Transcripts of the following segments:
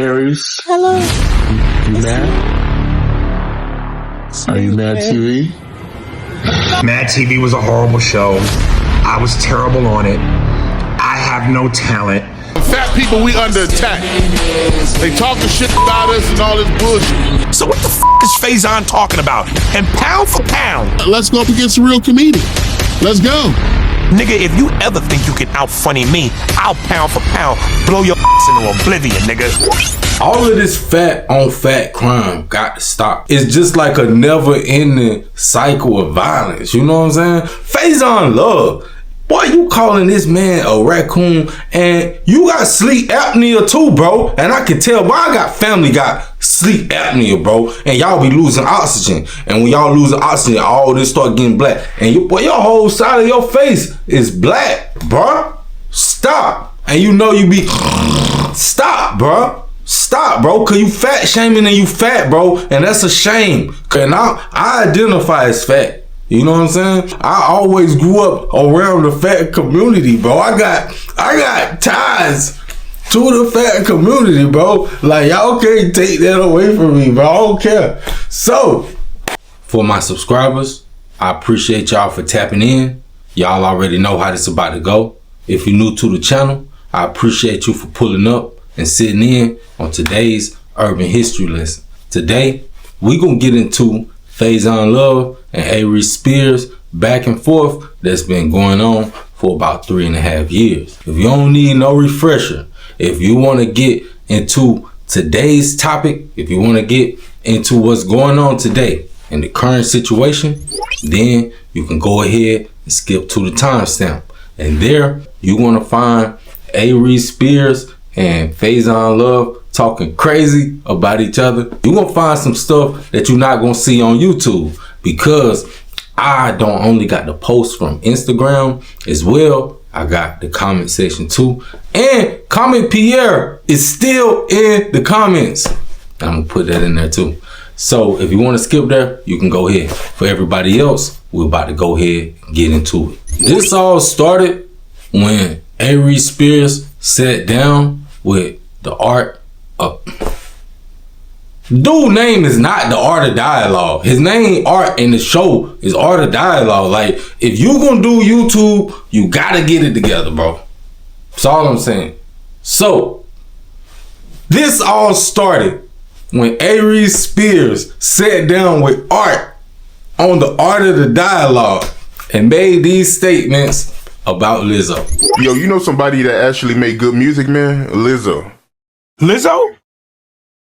Aries, Hello. you mad? Are you mad, TV? Mad TV was a horrible show. I was terrible on it. I have no talent. Fat people, we under attack. They talking shit about us and all this bullshit. So what the is Faizon talking about? And pound for pound. Let's go up against a real comedian. Let's go. Nigga, if you ever think you can out-funny me, I'll pound for pound blow your ass into oblivion, nigga. All of this fat on fat crime got to stop. It's just like a never-ending cycle of violence. You know what I'm saying? Faizon Love. Boy, you calling this man a raccoon, and you got sleep apnea too, bro. And I can tell, why I got family got sleep apnea, bro. And y'all be losing oxygen. And when y'all losing oxygen, all this start getting black. And you, boy, your whole side of your face is black, bro. Stop. And you know you be, stop, bro. Stop, bro, cause you fat shaming and you fat, bro. And that's a shame. And I identify as fat. You know what I'm saying? I always grew up around the fat community, bro. I got ties to the fat community, bro. Like, y'all can't take that away from me, bro. I don't care. So, for my subscribers, I appreciate y'all for tapping in. Y'all already know how this about to go. If you're new to the channel, I appreciate you for pulling up and sitting in on today's urban history lesson. Today, we gonna get into Faizon Love and Aries Spears back and forth that's been going on for about 3.5 years. If you don't need no refresher, if you want to get into today's topic, if you want to get into what's going on today in the current situation, then you can go ahead and skip to the timestamp. And there you're going to find Aries Spears and Faizon Love talking crazy about each other. You're gonna find some stuff that you're not gonna see on YouTube, because I don't only got the posts from Instagram as well, I got the comment section too, and Comment Pierre is still in the comments. I'm gonna put that in there too. So if you want to skip there, you can go ahead. For everybody else, we're about to go ahead and get into it. This all started when Aries Spears sat down with the art of... Dude name is not the Art of Dialogue. His name Art in the show is Art of Dialogue. Like, if you gonna do YouTube, you gotta get it together, bro. That's all I'm saying. So, this all started when Aries Spears sat down with Art on the Art of the Dialogue and made these statements about Lizzo. Yo, you know somebody that actually made good music, man? Lizzo. Lizzo?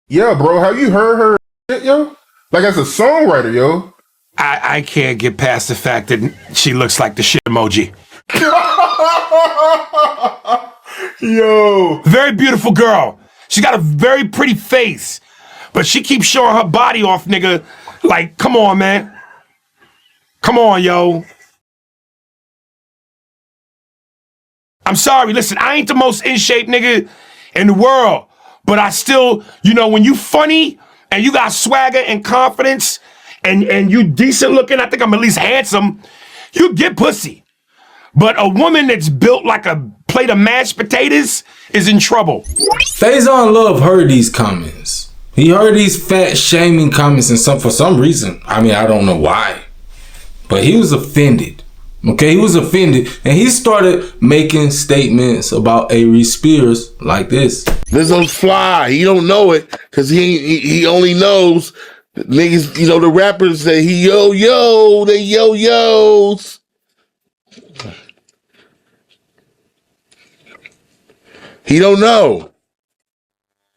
Yeah, bro. Have you heard her shit, yo? Like, as a songwriter, yo. I can't get past the fact that she looks like the shit emoji. Yo. Very beautiful girl. She got a very pretty face, but she keeps showing her body off, nigga. Like, come on, man. Come on, yo. I'm sorry, listen, I ain't the most in shape nigga in the world, but I still, you know, when you funny and you got swagger and confidence and you decent looking, I think I'm at least handsome, you get pussy. But a woman that's built like a plate of mashed potatoes is in trouble. Faizon Love heard these comments. He heard these fat shaming comments, and for some reason, I mean, I don't know why, but he was offended. Okay, he was offended, and he started making statements about Aries Spears like this. Lizzo's fly. He don't know it because he only knows niggas, you know, the rappers say he yo, they yo-yos. He don't know.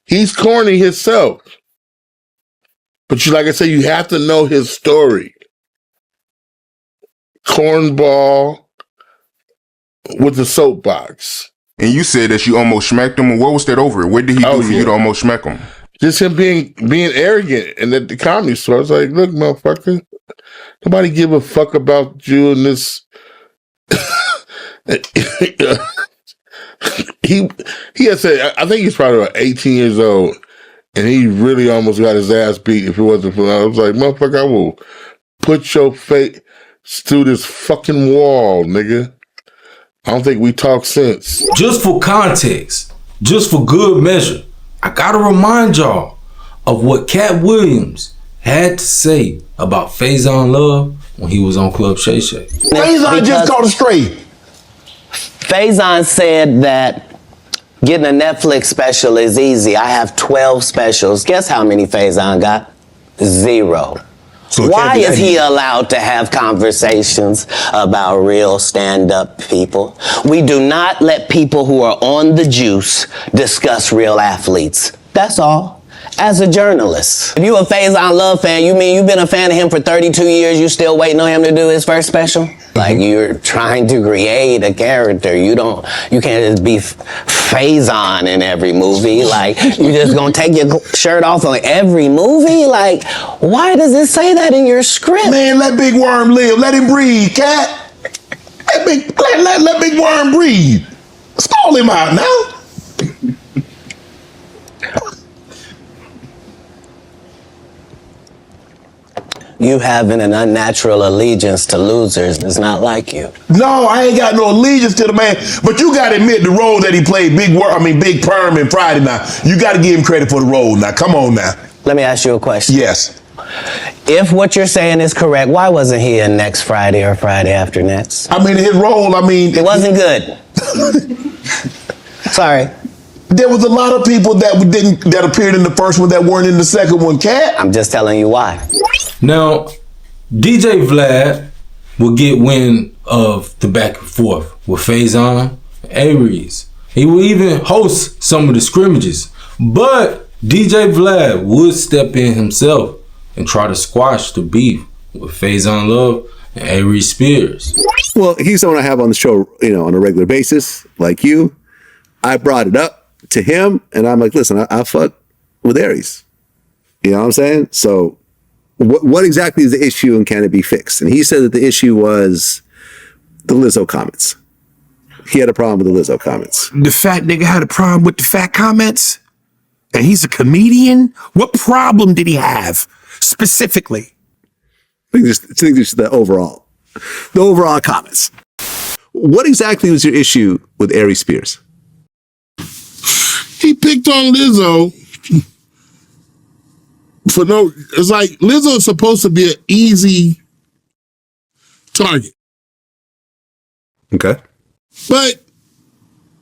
He's corny himself. But you, like I said, you have to know his story. Cornball with the soapbox. And you said that you almost smacked him. What was that over? What did he do for you to almost smack him? Just him being arrogant. And at the comedy store, I was like, look, motherfucker, nobody give a fuck about you and this. He had said, I think he's probably about 18 years old, and he really almost got his ass beat if it wasn't for that. I was like, motherfucker, I will put your face through this fucking wall, nigga. I don't think we talk sense. Just for context, just for good measure, I gotta remind y'all of what Cat Williams had to say about Faizon Love when he was on Club Shay Shay. Faizon just caught a stray. Faizon said that getting a Netflix special is easy. I have 12 specials. Guess how many Faizon got? 0. So why is he allowed to have conversations about real stand-up people? We do not let people who are on the juice discuss real athletes. That's all. As a journalist. If you a Faizon Love fan, you mean you've been a fan of him for 32 years, you still waiting on him to do his first special? Like, you're trying to create a character. You can't just be Faizon in every movie. Like, you just gonna take your shirt off on every movie? Like, why does it say that in your script? Man, let Big Worm live. Let him breathe, Cat. Let Big Worm breathe. Stall him out now. You having an unnatural allegiance to losers is not like you. No, I ain't got no allegiance to the man. But you gotta admit the role that he played, Big Perm in Friday now. You gotta give him credit for the role now. Come on now. Let me ask you a question. Yes. If what you're saying is correct, why wasn't he in next Friday or Friday after next? I mean, his role, it wasn't good. Sorry. There was a lot of people that appeared in the first one that weren't in the second one, Cat. I'm just telling you why. Now, DJ Vlad will get wind of the back and forth with Faizon and Aries. He will even host some of the scrimmages. But DJ Vlad would step in himself and try to squash the beef with Faizon Love and Aries Spears. Well, he's someone I have on the show, on a regular basis, like you. I brought it up to him, and I'm like, listen, I fuck with Aries. You know what I'm saying? So what exactly is the issue, and can it be fixed? And he said that the issue was the Lizzo comments. He had a problem with the Lizzo comments. The fat nigga had a problem with the fat comments? And he's a comedian? What problem did he have specifically? I think just the overall comments. What exactly was your issue with Aries Spears? He picked on Lizzo it's like Lizzo is supposed to be an easy target. Okay. But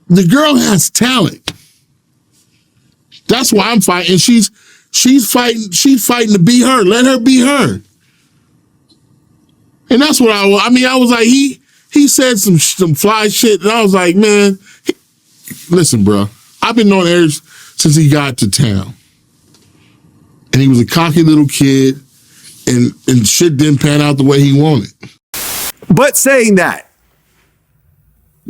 the girl has talent. That's why I'm fighting. She's fighting to be her. Let her be her. And that's what I was like, he said some fly shit, and I was like, man, listen, bro. I've been knowing Aries since he got to town. And he was a cocky little kid, and shit didn't pan out the way he wanted. But saying that,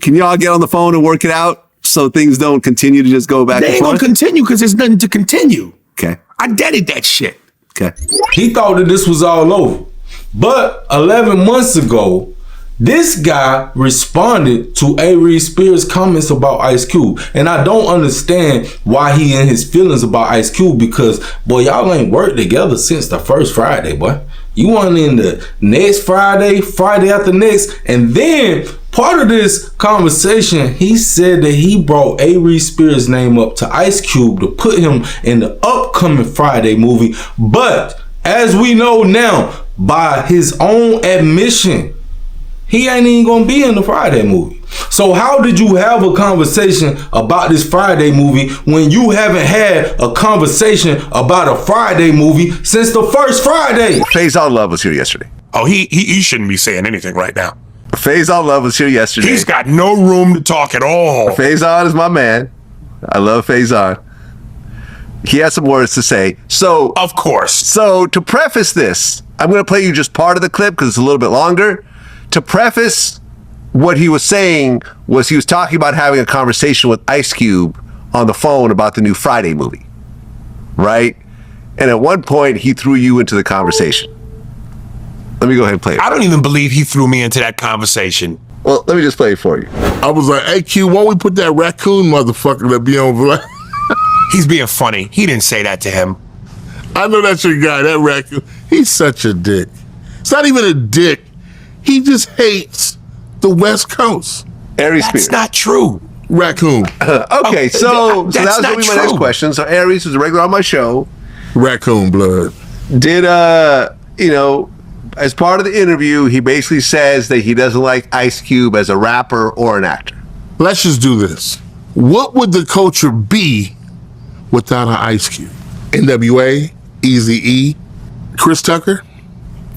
can y'all get on the phone and work it out so things don't continue to just go back and forth? They ain't gonna continue because there's nothing to continue. Okay. I deaded that shit. Okay. He thought that this was all over. But 11 months ago, this guy responded to Aries Spears' comments about Ice Cube. And I don't understand why he in his feelings about Ice Cube, because, boy, y'all ain't worked together since the first Friday, boy. You want in the next Friday after next. And then part of this conversation, he said that he brought Aries Spears' name up to Ice Cube to put him in the upcoming Friday movie. But as we know now, by his own admission, he ain't even gonna be in the Friday movie. So how did you have a conversation about this Friday movie when you haven't had a conversation about a Friday movie since the first Friday? Faizon Love was here yesterday. Oh, he shouldn't be saying anything right now. Faizon Love was here yesterday. He's got no room to talk at all. Faizon is my man. I love Faizon. He has some words to say. So, of course. So to preface this, I'm going to play you just part of the clip because it's a little bit longer. To preface what he was saying was he was talking about having a conversation with Ice Cube on the phone about the new Friday movie, right? And at one point, he threw you into the conversation. Let me go ahead and play it. I don't even believe he threw me into that conversation. Well, let me just play it for you. I was like, hey, Q, why don't we put that raccoon motherfucker that be on... He's being funny. He didn't say that to him. I know that's your guy, that raccoon. He's such a dick. It's not even a dick. He just hates the West Coast. Aries Spears. That's not true. Raccoon. Okay, so that was not going to be my next true. question. So Aries was a regular on my show. Raccoon blood. Did as part of the interview, he basically says that he doesn't like Ice Cube as a rapper or an actor. Let's just do this. What would the culture be without an Ice Cube? NWA, Eazy-E, Chris Tucker,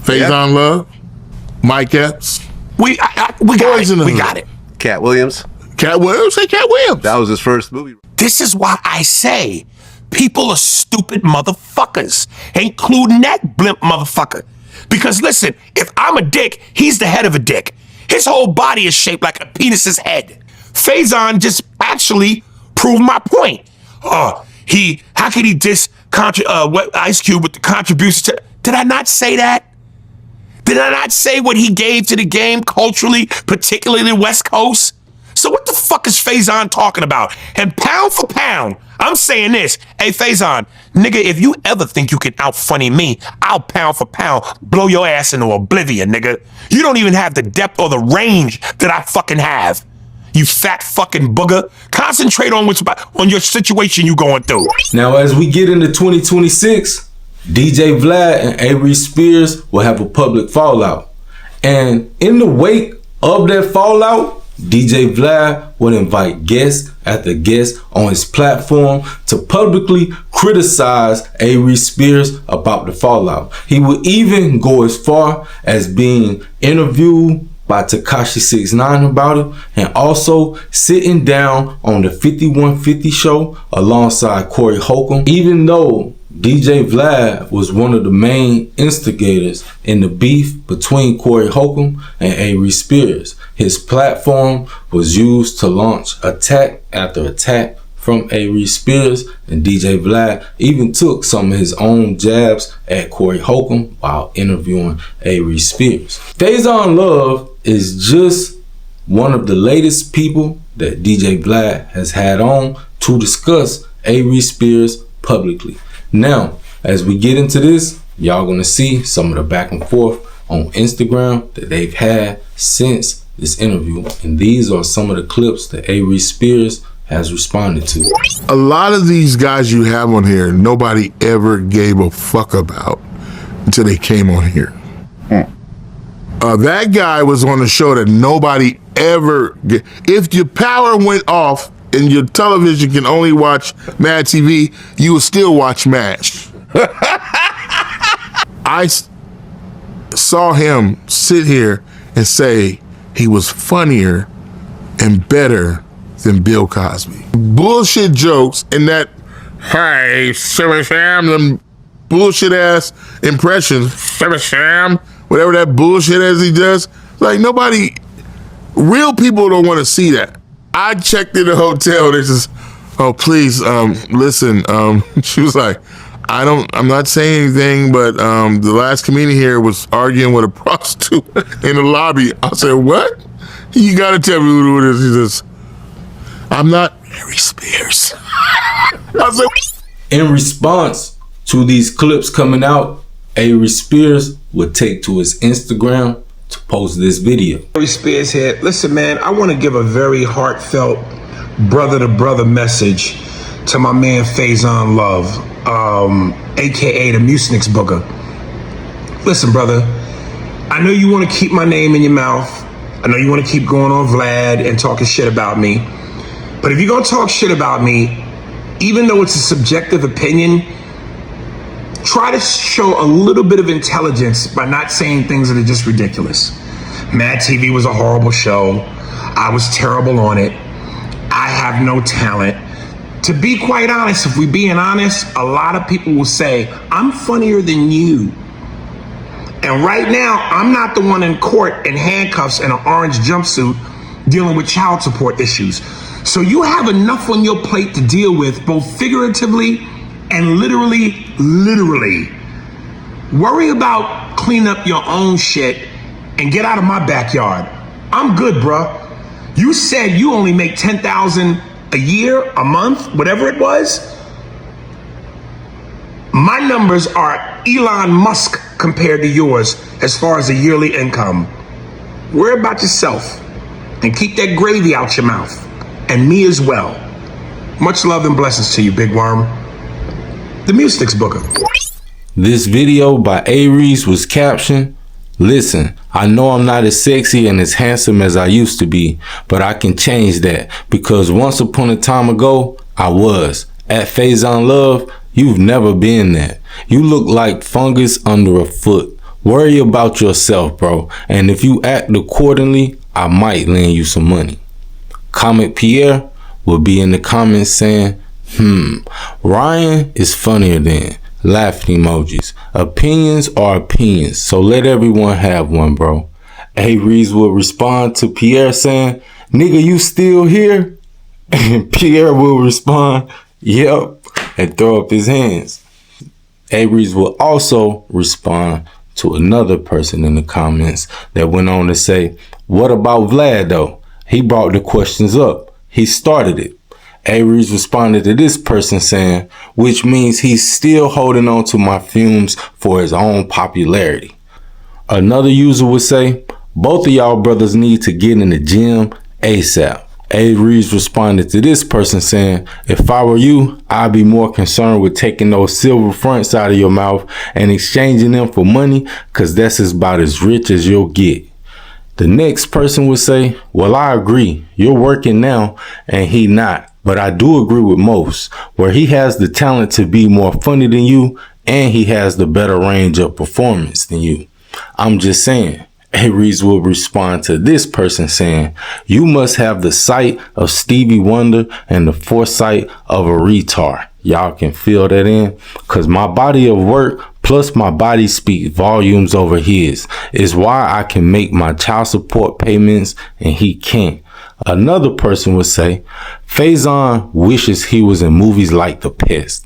Faizon Love, Mike Epps. We got it. Cat Williams. Cat Williams? Say Cat Williams. That was his first movie. This is why I say people are stupid motherfuckers, including that blimp motherfucker. Because listen, if I'm a dick, he's the head of a dick. His whole body is shaped like a penis's head. Faizon just actually proved my point. How could he diss Ice Cube with the contributions to... Did I not say that? Did I not say what he gave to the game culturally, particularly the West Coast? So what the fuck is Faizon talking about? And pound for pound, I'm saying this. Hey, Faizon, nigga, if you ever think you can out-funny me, I'll pound for pound blow your ass into oblivion, nigga. You don't even have the depth or the range that I fucking have. You fat fucking booger. Concentrate on your situation you going through. Now, as we get into 2026, DJ Vlad and Aries Spears will have a public fallout. And in the wake of that fallout, DJ Vlad would invite guest after guest on his platform to publicly criticize Aries Spears about the fallout. He would even go as far as being interviewed by Tekashi 6ix9ine about it, and also sitting down on the 5150 show alongside Corey Holcomb, even though DJ Vlad was one of the main instigators in the beef between Corey Holcomb and Aries Spears. His platform was used to launch attack after attack from Aries Spears, and DJ Vlad even took some of his own jabs at Corey Holcomb while interviewing Aries Spears. Faizon Love is just one of the latest people that DJ Vlad has had on to discuss Aries Spears publicly. Now, as we get into this, y'all gonna see some of the back and forth on Instagram that they've had since this interview, and these are some of the clips that Aries Spears has responded to. A lot of these guys you have on here, nobody ever gave a fuck about until they came on here. That guy was on a show that nobody ever... If your power went off and your television can only watch Mad TV, you would still watch MASH. I saw him sit here and say he was funnier and better than Bill Cosby. Bullshit jokes and that, hey, Sam, them bullshit ass impressions, Sam, whatever that bullshit as he does. Like nobody, real people don't want to see that. I checked in the hotel. They just, oh please, listen. She was like, I'm not saying anything, but the last comedian here was arguing with a prostitute in the lobby. I said, what? You gotta tell me who it is. He says, I'm not Aries Spears. I said, in response to these clips coming out, Aries Spears would take to his Instagram to post this video. Aries Spears here. Listen, man, I want to give a very heartfelt brother-to-brother message to my man Faizon Love, aka the Mucinix Booger. Listen, brother, I know you want to keep my name in your mouth. I know you want to keep going on Vlad and talking shit about me. But if you're going to talk shit about me, even though it's a subjective opinion, try to show a little bit of intelligence by not saying things that are just ridiculous. Mad TV was a horrible show. I was terrible on it. I have no talent. To be quite honest, if we're being honest, a lot of people will say, I'm funnier than you. And right now, I'm not the one in court in handcuffs and an orange jumpsuit dealing with child support issues. So you have enough on your plate to deal with, both figuratively and literally. Worry about cleaning up your own shit and get out of my backyard. I'm good, bruh. You said you only make $10,000 a year, a month, whatever it was. My numbers are Elon Musk compared to yours as far as a yearly income. Worry about yourself and keep that gravy out your mouth. and me as well. Much love and blessings to you, Big Worm. The Musics Booker. This video by Aries was captioned, "Listen, I know I'm not as sexy and as handsome as I used to be, but I can change that because once upon a time ago, I was. At Faizon Love, you've never been that. You look like fungus under a foot. Worry about yourself, bro, and if you act accordingly, I might lend you some money." Comic Pierre will be in the comments saying, Ryan is funnier than. Laughing emojis. Opinions are opinions, so let everyone have one, bro. Aries will respond to Pierre saying, "Nigga, you still here?" And Pierre will respond, "Yep," and throw up his hands. Aries will also respond to another person in the comments that went on to say, "What about Vlad though? He brought the questions up. He started it." Aries responded to this person saying, "Which means he's still holding on to my fumes for his own popularity." Another user would say, "Both of y'all brothers need to get in the gym ASAP." Aries responded to this person saying, "If I were you, I'd be more concerned with taking those silver fronts out of your mouth and exchanging them for money, cause that's about as rich as you'll get." The next person would say, "Well, I agree. You're working now and he not. But I do agree with most, where he has the talent to be more funny than you and he has the better range of performance than you. I'm just saying." Aries will respond to this person saying, "You must have the sight of Stevie Wonder and the foresight of a retard." Y'all can fill that in, cause my body of work plus my body speaks volumes over his. Is why I can make my child support payments and he can't. Another person would say, "Faizon wishes he was in movies like The Pest."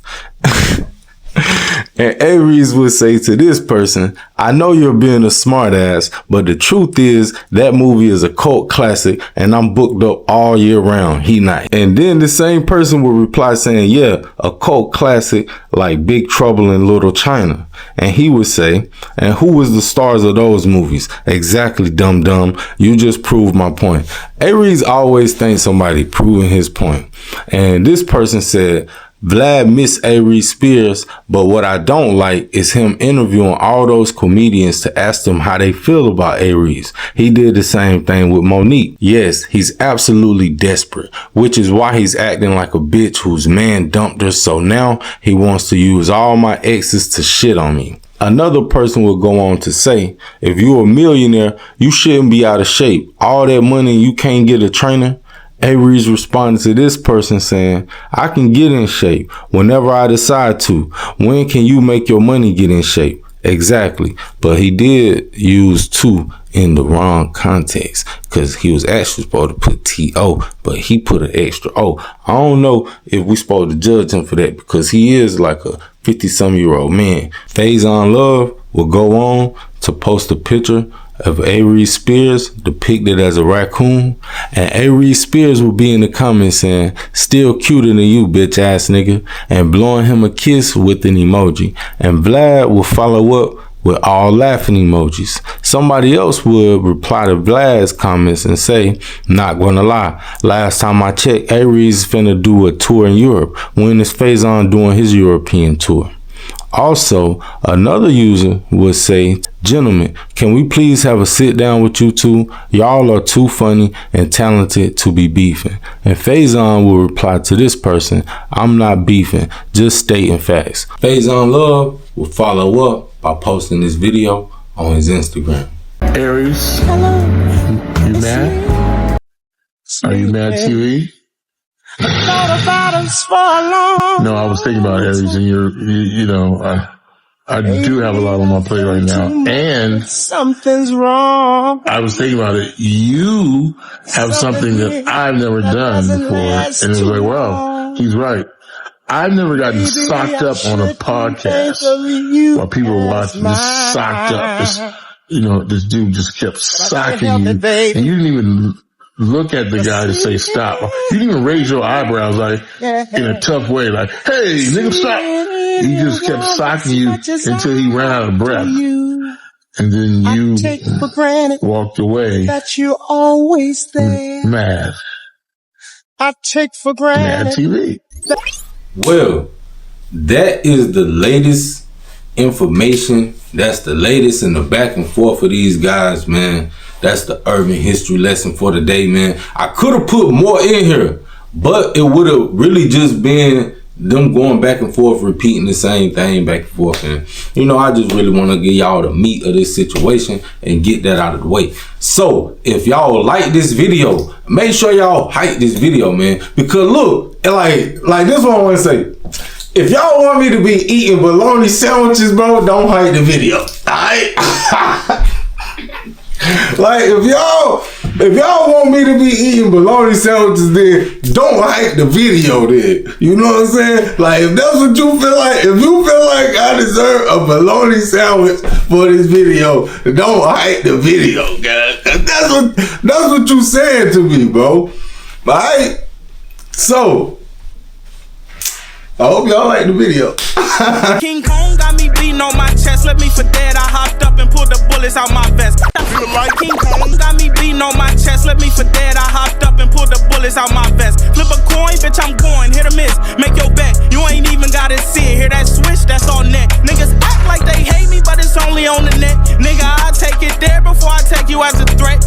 And Aries would say to this person, "I know you're being a smart ass, but the truth is that movie is a cult classic and I'm booked up all year round. He not." And then the same person would reply saying, "Yeah, a cult classic like Big Trouble in Little China." And he would say, "And who was the stars of those movies?" "Exactly, dumb. You just proved my point." Aries always thinks somebody proving his point. And this person said, "Vlad miss Aries Spears, but what I don't like is him interviewing all those comedians to ask them how they feel about Aries. He did the same thing with Monique. Yes, he's absolutely desperate, which is why he's acting like a bitch whose man dumped her, so now he wants to use all my exes to shit on me." Another person will go on to say, "If you're a millionaire, you shouldn't be out of shape. All that money and you can't get a trainer." Aries responded to this person saying, "I can get in shape whenever I decide to. When can you make your money get in shape?" Exactly. But he did use "to" in the wrong context because he was actually supposed to put "to," but he put an extra "o." I don't know if we supposed to judge him for that because he is like a 50-some-year-old man. Faizon Love will go on to post a picture of Aries Spears depicted as a raccoon, and Aries Spears will be in the comments saying, "Still cuter than you, bitch ass nigga," and blowing him a kiss with an emoji. And Vlad will follow up with all laughing emojis. Somebody else would reply to Vlad's comments and say, "Not gonna lie, last time I checked, Aries finna do a tour in Europe. When is Faizon doing his European tour?" Also, another user would say, "Gentlemen, can we please have a sit down with you two? Y'all are too funny and talented to be beefing." And Faizon will reply to this person, "I'm not beefing, just stating facts." Faizon Love will follow up by posting this video on his Instagram. Aries, you mad? Are you mad, TV? No, I was thinking about Aries, and I do have a lot on my plate right now, and something's wrong. I was thinking about it. You have something that I've never done before, and it was like, wow, he's right. I've never gotten socked up on a podcast while people were watching, just socked up. This dude just kept socking you, and you didn't even look at the guy to say stop. You didn't even raise your eyebrows like in a tough way, like, "Hey, nigga, stop." He just kept socking you until he ran out of breath. And then you walked away. That you're always there. Mad. I take for granted. TV. Well, that is the latest information. That's the latest in the back and forth of these guys, man. That's the urban history lesson for the day, man. I could have put more in here, but it would have really just been them going back and forth, repeating the same thing back and forth. And, you know, I just really want to give y'all the meat of this situation and get that out of the way. So, if y'all like this video, make sure y'all hype this video, man. Because look, like this is what I want to say. If y'all want me to be eating bologna sandwiches, bro, don't hype the video. Alright? Like, if y'all want me to be eating bologna sandwiches, then don't hype the video then. You know what I'm saying? Like, if that's what you feel like, if you feel like I deserve a bologna sandwich for this video, don't hype the video, guys. That's what you saying to me, bro. Alright? So, I hope y'all like the video. King Kong got me bleeding on my chest. Let me for dead. I hopped up and pulled the bullets out my vest. King Kong got me bleeding on my chest. Let me for dead. I hopped up and pulled the bullets out my vest. Flip a coin, bitch, I'm going. Hit or miss. Make your bet. You ain't even gotta see it. Hear that switch? That's all net. Niggas act like they hate me, but it's only on the net. Nigga, I'll take it there before I take you as a threat.